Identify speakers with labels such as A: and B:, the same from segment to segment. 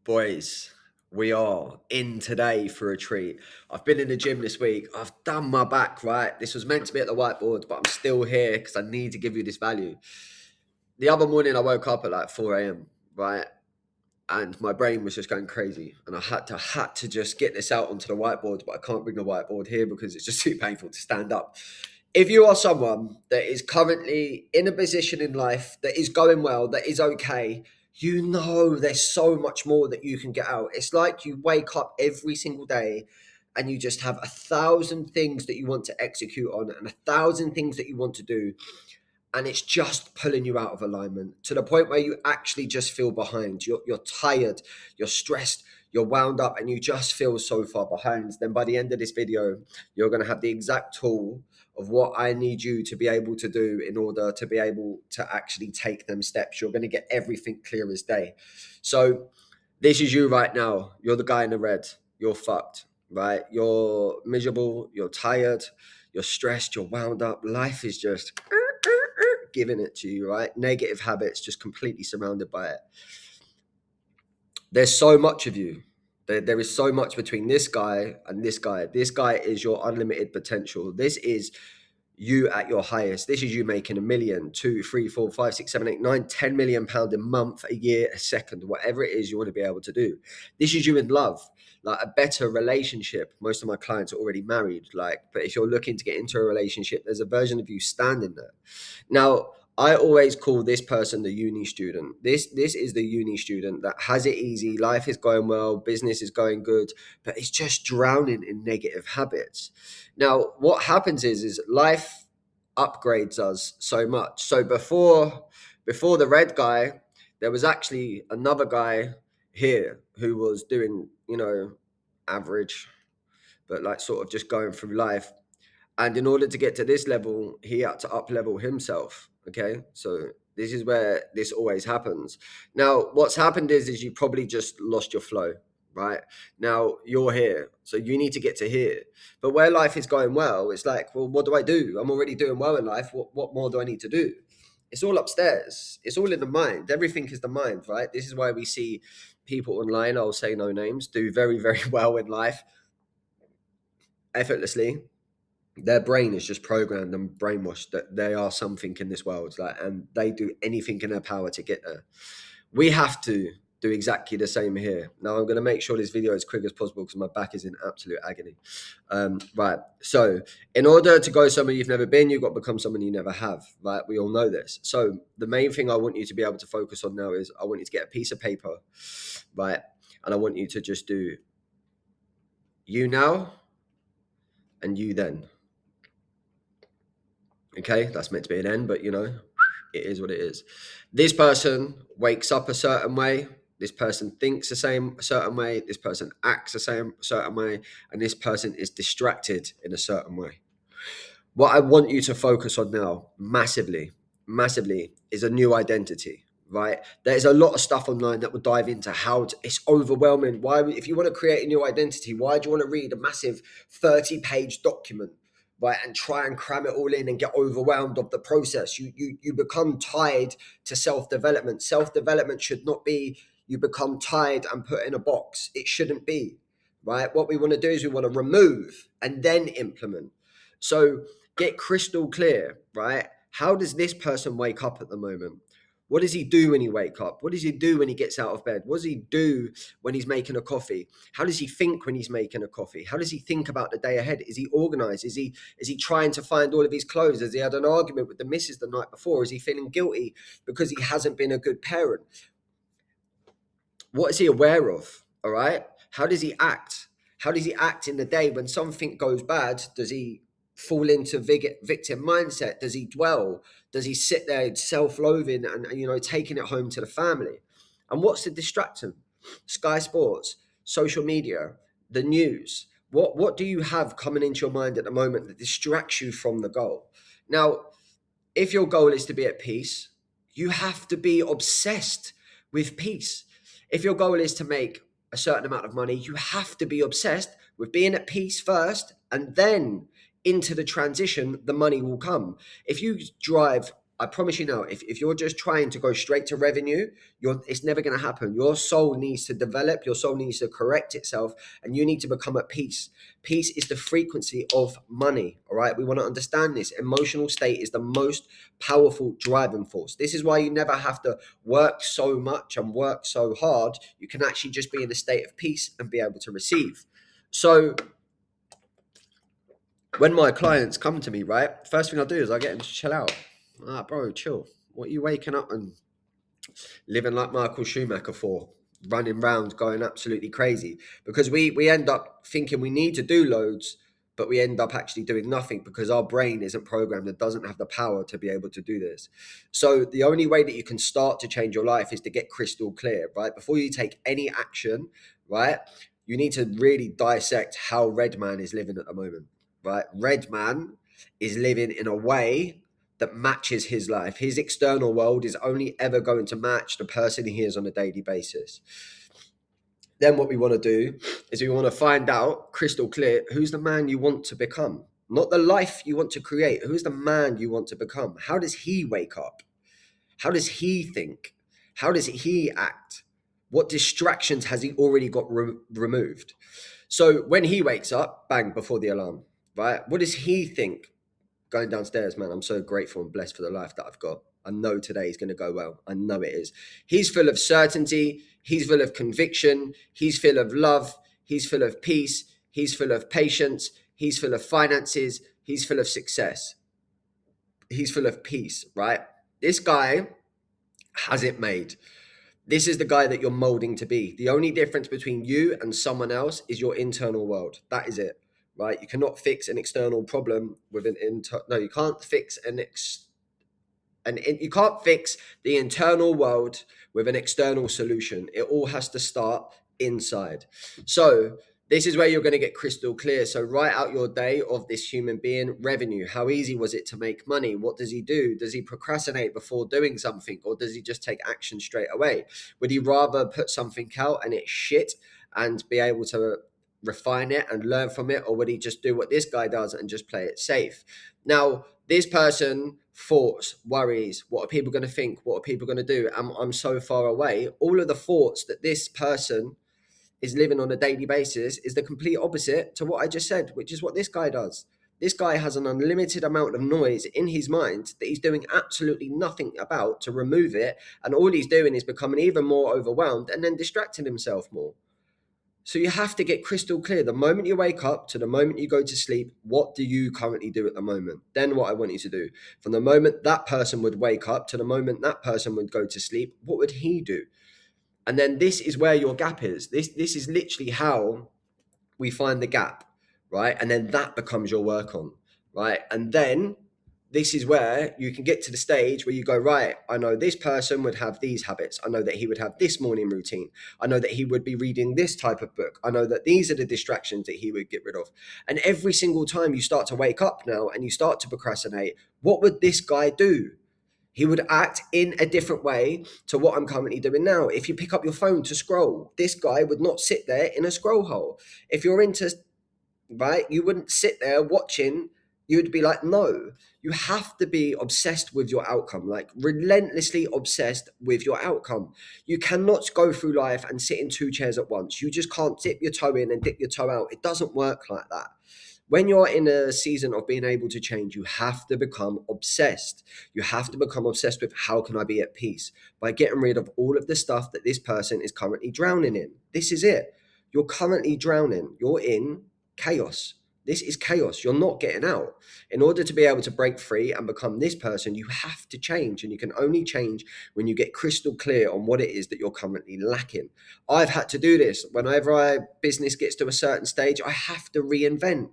A: Boys, we are in today for a treat. I've been in the gym this week. I've done my back, right? This was meant to be at the whiteboard, but I'm still here because I need to give you this value. The other morning, I woke up at like 4 a.m., right? And my brain was just going crazy. And I had to just get this out onto the whiteboard, but I can't bring the whiteboard here because it's just too painful to stand up. If you are someone that is currently in a position in life that is going well, that is okay, you know there's so much more that you can get out. It's like you wake up every single day and you just have 1,000 things that you want to execute on and 1,000 things that you want to do. And it's just pulling you out of alignment to the point where you actually just feel behind. You're tired, you're stressed, you're wound up, and you just feel so far behind. Then by the end of this video, you're going to have the exact tool of what I need you to be able to do in order to be able to actually take them steps. You're going to get everything clear as day. So this is you right now. You're the guy in the red. You're fucked, right? You're miserable. You're tired. You're stressed. You're wound up. Life is just giving it to you, right? Negative habits, just completely surrounded by it. There's so much of you. There is so much between this guy and this guy. This guy is your unlimited potential. This is you at your highest. This is you making 1 million, 2, 3, 4, 5, 6, 7, 8, 9, 10 million pound a month, a year, a second, whatever it is you want to be able to do. This is you in love, like a better relationship. Most of my clients are already married, but if you're looking to get into a relationship, there's a version of you standing there. Now, I always call this person the uni student. This is the uni student that has it easy, life is going well, business is going good, but it's just drowning in negative habits. Now, what happens is life upgrades us so much. So before the red guy, there was actually another guy here who was doing, average, but like sort of just going through life. And in order to get to this level, he had to up level himself. Okay. So this is where this always happens. Now, what's happened is you probably just lost your flow, right? Now you're here. So you need to get to here. But where life is going well, it's like, well, what do I do? I'm already doing well in life. What more do I need to do? It's all upstairs. It's all in the mind. Everything is the mind, right? This is why we see people online, I'll say no names, do very, very well in life effortlessly. Their brain is just programmed and brainwashed that they are something in this world, and they do anything in their power to get there. We have to do exactly the same here. Now, I'm going to make sure this video is as quick as possible because my back is in absolute agony. Right. So in order to go somewhere you've never been, you've got to become someone you never have, right? We all know this. So the main thing I want you to be able to focus on now is I want you to get a piece of paper, right? And I want you to just do you now and you then. Okay, that's meant to be an end, but it is what it is. This person wakes up a certain way. This person thinks a certain way. This person acts the same certain way, and this person is distracted in a certain way. What I want you to focus on now, massively, is a new identity. Right? There's a lot of stuff online that will dive into it's overwhelming. Why, if you want to create a new identity, why do you want to read a massive 30-page document? Right, and try and cram it all in and get overwhelmed of the process. You become tied to self-development. Self-development should not be you become tied and put in a box. It shouldn't be, right? What we want to do is we want to remove and then implement. So get crystal clear, right? How does this person wake up at the moment? What does he do when he wakes up? What does he do when he gets out of bed? What does he do when he's making a coffee? How does he think when he's making a coffee? How does he think about the day ahead? Is he organized? Is he trying to find all of his clothes? Has he had an argument with the missus the night before? Is he feeling guilty because he hasn't been a good parent? What is he aware of? All right. How does he act? How does he act in the day when something goes bad? Does he fall into victim mindset? Does he dwell? Does he sit there self-loathing and taking it home to the family? And what's to distract him? Sky Sports, social media, the news. What do you have coming into your mind at the moment that distracts you from the goal? Now, if your goal is to be at peace, you have to be obsessed with peace. If your goal is to make a certain amount of money, you have to be obsessed with being at peace first, and then into the transition, the money will come. If you drive I promise you now, if you're just trying to go straight to revenue, it's never going to happen. Your soul needs to develop, your soul needs to correct itself, and you need to become at peace. Peace is the frequency of money. All right. We want to understand this. Emotional state is the most powerful driving force. This is why you never have to work so much and work so hard. You can actually just be in a state of peace and be able to receive. So when my clients come to me, right, first thing I do is I get them to chill out. Bro, chill. What are you waking up and living like Michael Schumacher for? Running around, going absolutely crazy. Because we end up thinking we need to do loads, but we end up actually doing nothing because our brain isn't programmed and doesn't have the power to be able to do this. So the only way that you can start to change your life is to get crystal clear, right? Before you take any action, right, you need to really dissect how Redman is living at the moment, right? Redman is living in a way that matches his life. His external world is only ever going to match the person he is on a daily basis. Then what we want to do is we want to find out crystal clear who's the man you want to become, not the life you want to create. Who's the man you want to become? How does he wake up? How does he think? How does he act? What distractions has he already got removed? So when he wakes up, bang, before the alarm, right? What does he think? Going downstairs, man, I'm so grateful and blessed for the life that I've got. I know today is going to go well. I know it is. He's full of certainty. He's full of conviction. He's full of love. He's full of peace. He's full of patience. He's full of finances. He's full of success. He's full of peace, right? This guy has it made. This is the guy that you're molding to be. The only difference between you and someone else is your internal world. That is it. Right? You cannot fix an external problem with an no, you can't fix you can't fix the internal world with an external solution. It all has to start inside. So this is where you're going to get crystal clear. So write out your day of this human being. Revenue. How easy was it to make money? What does he do? Does he procrastinate before doing something, or does he just take action straight away? Would he rather put something out and it's shit and be able to refine it and learn from it, or would he just do what this guy does and just play it safe? Now, this person, thoughts, worries, what are people going to think? What are people going to do? I'm so far away. All of the thoughts that this person is living on a daily basis is the complete opposite to what I just said, which is what this guy does. This guy has an unlimited amount of noise in his mind that he's doing absolutely nothing about to remove it. And all he's doing is becoming even more overwhelmed and then distracting himself more. So you have to get crystal clear. The moment you wake up to the moment you go to sleep, what do you currently do at the moment? Then what I want you to do, from the moment that person would wake up to the moment that person would go to sleep, what would he do? And then this is where your gap is. This is literally how we find the gap, right? And then that becomes your work on, right? And then this is where you can get to the stage where you go, right, I know this person would have these habits. I know that he would have this morning routine. I know that he would be reading this type of book. I know that these are the distractions that he would get rid of. And every single time you start to wake up now and you start to procrastinate, what would this guy do? He would act in a different way to what I'm currently doing now. If you pick up your phone to scroll, this guy would not sit there in a scroll hole. If you're into, right, you wouldn't sit there watching. You'd be like, no, you have to be obsessed with your outcome, like relentlessly obsessed with your outcome. You cannot go through life and sit in two chairs at once. You just can't dip your toe in and dip your toe out. It doesn't work like that. When you're in a season of being able to change, you have to become obsessed. You have to become obsessed with how can I be at peace by getting rid of all of the stuff that this person is currently drowning in. This is it. You're currently drowning. You're in chaos. This is chaos. You're not getting out. In order to be able to break free and become this person, you have to change. And you can only change when you get crystal clear on what it is that you're currently lacking. I've had to do this. Whenever my business gets to a certain stage, I have to reinvent.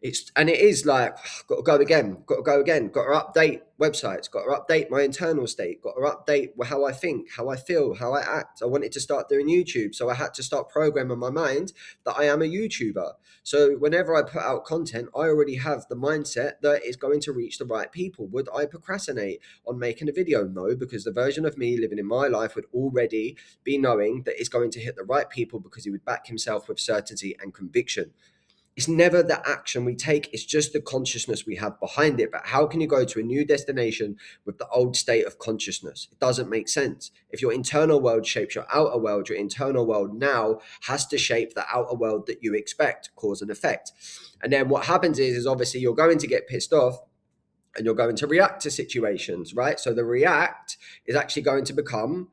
A: It is like, got to go again, got to update websites, got to update my internal state, got to update how I think, how I feel, how I act. I wanted to start doing YouTube, so I had to start programming my mind that I am a YouTuber. So whenever I put out content, I already have the mindset that it's going to reach the right people. Would I procrastinate on making a video? No, because the version of me living in my life would already be knowing that it's going to hit the right people because he would back himself with certainty and conviction. It's never the action we take, it's just the consciousness we have behind it. But how can you go to a new destination with the old state of consciousness? It doesn't make sense. If your internal world shapes your outer world, your internal world now has to shape the outer world that you expect, cause and effect. And then what happens is obviously you're going to get pissed off and you're going to react to situations, right? So the react is actually going to become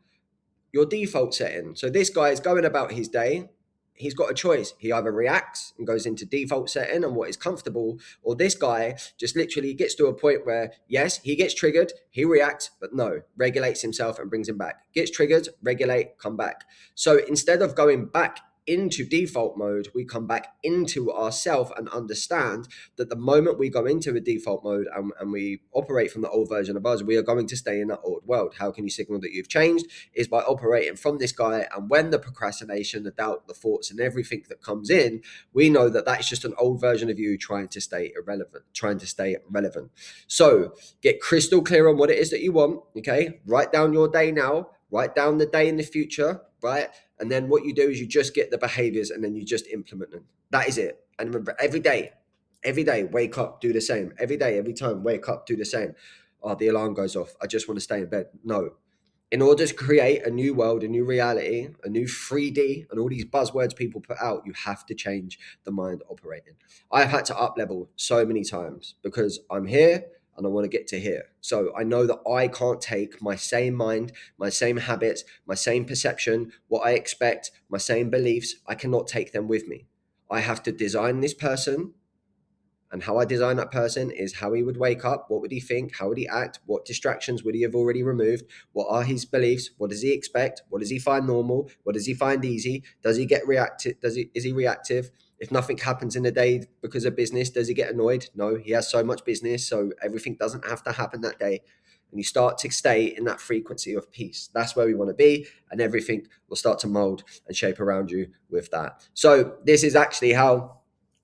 A: your default setting. So this guy is going about his day. He's got a choice. He either reacts and goes into default setting and what is comfortable, or this guy just literally gets to a point where, yes, he gets triggered, he reacts, but no, regulates himself and brings him back. Gets triggered, regulate, come back. So instead of going back into default mode, we come back into ourself and understand that the moment we go into a default mode and we operate from the old version of us, we are going to stay in that old world. How can you signal that you've changed? Is by operating from this guy. And when the procrastination, the doubt, the thoughts and everything that comes in, we know that that's just an old version of you trying to stay irrelevant, trying to stay relevant. So get crystal clear on what it is that you want. Okay, write down your day now, write down the day in the future, right? And then what you do is you just get the behaviors and then you just implement them. That is it. And remember, every day, wake up, do the same. Every day, every time, wake up, do the same. Oh, the alarm goes off. I just want to stay in bed. No. In order to create a new world, a new reality, a new 3D, and all these buzzwords people put out, you have to change the mind operating. I've had to up level so many times because I'm here and I want to get to here. So I know that I can't take my same mind, my same habits, my same perception, what I expect, my same beliefs. I cannot take them with me. I have to design this person. And how I design that person is how he would wake up, what would he think, how would he act, what distractions would he have already removed, what are his beliefs, what does he expect, what does he find normal, what does he find easy, does he get reactive, is he reactive? If nothing happens in a day because of business, does he get annoyed? No, he has so much business, so everything doesn't have to happen that day. And you start to stay in that frequency of peace. That's where we want to be, and everything will start to mold and shape around you with that. So this is actually how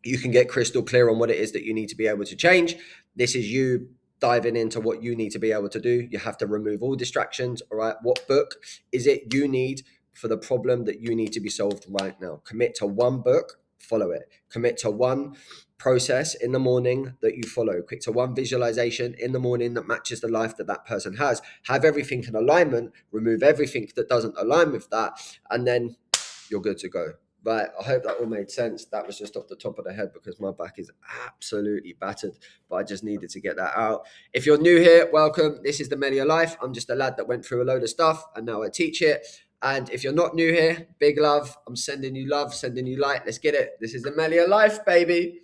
A: you can get crystal clear on what it is that you need to be able to change. This is you diving into what you need to be able to do. You have to remove all distractions. All right. What book is it you need for the problem that you need to be solved right now? Commit to one book, follow it. Commit to one process in the morning that you follow. Quick to one visualization in the morning that matches the life that that person has. Have everything in alignment, remove everything that doesn't align with that, and then you're good to go. Right, I hope that all made sense. That was just off the top of the head because my back is absolutely battered, but I just needed to get that out. If you're new here, welcome. This is the Melia Life. I'm just a lad that went through a load of stuff and now I teach it. And if you're not new here, big love. I'm sending you love, sending you light. Let's get it. This is the Melia Life, baby.